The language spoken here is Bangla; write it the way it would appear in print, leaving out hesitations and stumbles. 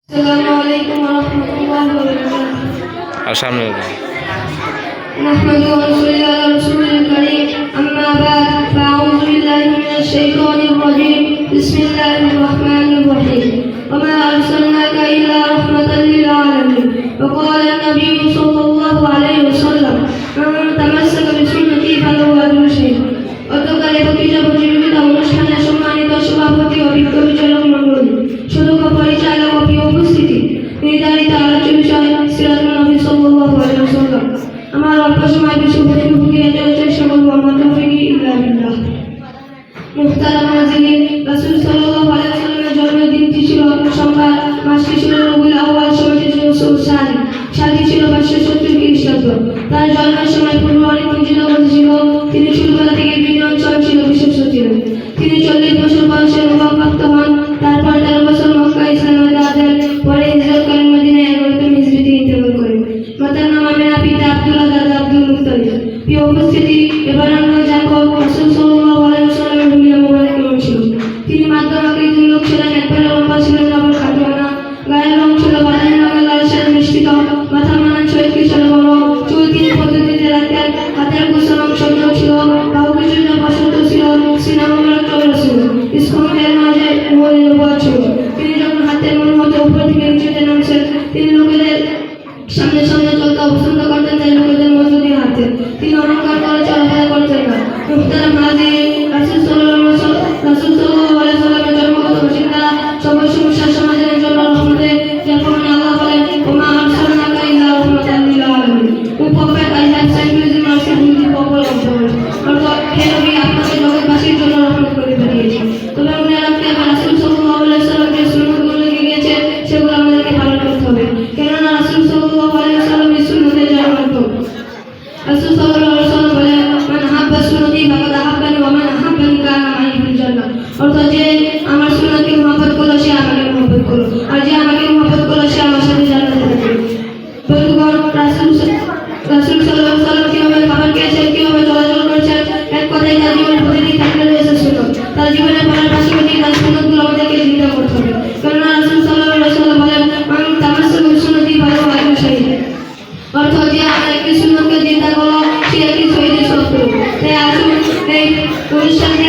السلام عليكم ورحمة الله وبركاته. نحمد ونصلي على رسول الكريم أما بعد فأعوذ بالله من الشيطان الرجيم بسم الله الرحمن الرحيم وما أرسلناك إلا رحمة للعالمين وقال النبي صلى الله عليه وسلم من تمسك بسنتي فله أجر شهيد. গতকালে বক্তৃতা প্রতিযোগিতা অনুষ্ঠানে সম্মানিত সভাপতি ও বিজ্ঞ বিচারক মণ্ডলী, সুযোগ্য পরিচালক ও প্রিয় উপস্থিতি, নির্ধারিত আলোচ্য বিষয় সিরাতুন নবী সাল্লাল্লাহু আলাইহি ওয়াসাল্লাম। আমার অল্প সময় কিছু বক্তব্য দেওয়ার চেষ্টা করব। আমার তৌফিক ইল্লা বিল্লাহ। মুহতারাম হাজিরিন, রাসূল সাল্লাল্লাহু আলাইহি ওয়াসাল্লামের জন্মদিনটি ছিল সোমবার, মাসটি ছিল রবিউল আউয়াল, সময়টি ছিল সাল, সালটি ছিল 570 খ্রিস্টাব্দ। তার জন্মের সময় ফেব্রুয়ারি পর্যন্ত ছিল। তিনি ছোটবেলা থেকে বিভিন্ন অঞ্চল ছিল বিশেষজ্ঞ ছিলেন। তিনি 40 বছর বয়সে নবুয়ত হন। তারপর 13 বছর মক্কা ইসলামের দাওয়াতের পরে হিজরত করেন মদিনায়। 11 হিজরিতে ইন্তেকাল করেন। মাতার নাম আমিনা, পিতা আব্দুল্লাহ, দাদা আব্দুল মুত্তালিব। প্রিয় উপস্থিতি, এবার আমরা জানব রাসূল সাল্লাল্লাহু আলাইহি ওয়াসাল্লামের দুনিয়া মোবারক কেমন ছিল। তিনি মাধ্যম আকৃতির লোক ছিলেন, একবারে লম্বা ছিলেন না, আবার খাটো না। গায়ের রং ছিল বাদামি রঙের, লালচে মিশ্রিত। মাথা মানানসই ছিল বড়, চুল তিনি পদ্ধতিতে রাখতেন। হাতের গোছানো শব্দ ছিল, বাহু কিছুটা বসন্ত ছিল, সিনা মোবারক চওড়া ছিল, স্তম্ভের মাঝে নবুয়ত ছিল। তিনি যখন হাতের মনে হতো উপর থেকে নিচেতে নামছেন, তিনি লোকেদের সামনে সামনে চলতে পছন্দ করতেন, তাই লোকেদের মধ্য দিয়ে হাঁটতেন। তিনি অহংকার করে চলাফেরা করতেন না। মুহতারাম হাজিরিন, রাসূল সাল্লাল্লাহু আলাইহি ওয়াসাল্লামের জন্মগত বাসিন্দা সকল সমস্যার সমাধানের জন্য রহমতের, যার কারণে আল্লাহ বলেন, ওমা আরসালনাকা ইল্লা রাহমাতাল লিল আলামিন। O prophet, I have sent you as a mercy to the people of the world। অর্থাৎ হে নবী, আপনাকে জগৎবাসীর জন্য রহমত করে পাঠিয়েছি। তবে মনে রাখতে হবে, রাসূল সাল্লাল্লাহু আলাইহি ওয়াসাল্লাম যে সুন্নাতগুলো লিখে গিয়েছেন সেগুলো আমাদেরকে পালন করতে হবে, কেননা রাসূল সাল্লাল্লাহু আলাইহি ওয়াসাল্লাম এই সুন্নতে যারা মানত। রাসূল সাল্লাল্লাহু আলাইহি ওয়াসাল্লাম বলেন, মান আহাব্বা সুন্নতি ফাকাদ আহাব্বানি ওয়া মান আহাব্বানি কানা মাই ফিল জান্নাহ। অর্থাৎ যে আমার সুন্নাতকে মহব্বত করলো সে আমাকে মহব্বত করলো, আর যে আমাকে মহব্বত করলো সে আমার সাথে জান্নাতে থাকবে। বন্ধুগণ, রাসূল সাল্লাল্লাহু আলাইহি ওয়াসাল্লাম কিভাবে খাবার খেয়েছেন, কিভাবে চলাচল করেছেন, এক কথায় তার জীবনের প্রতিটি ক্ষেত্রে রয়েছে সুন্নাত। তার জীবনের পড়ার পাশাপাশি তার সুন্নাতগুলো আমাদেরকে চিন্তা করতে হবে, কেননা রাসূল সাল্লাল্লাহু আলাইহি ওয়াসাল্লাম বলেন, মান তামাসসাকা বিসুন্নতি ফালাহু আজরুন শাহীদ। অর্থাৎ যে আমার একটি সুন্নাতকে চিন্তা করলো সে একটি শহীদের সত্য। তাই আসুন এই অনুষ্ঠানে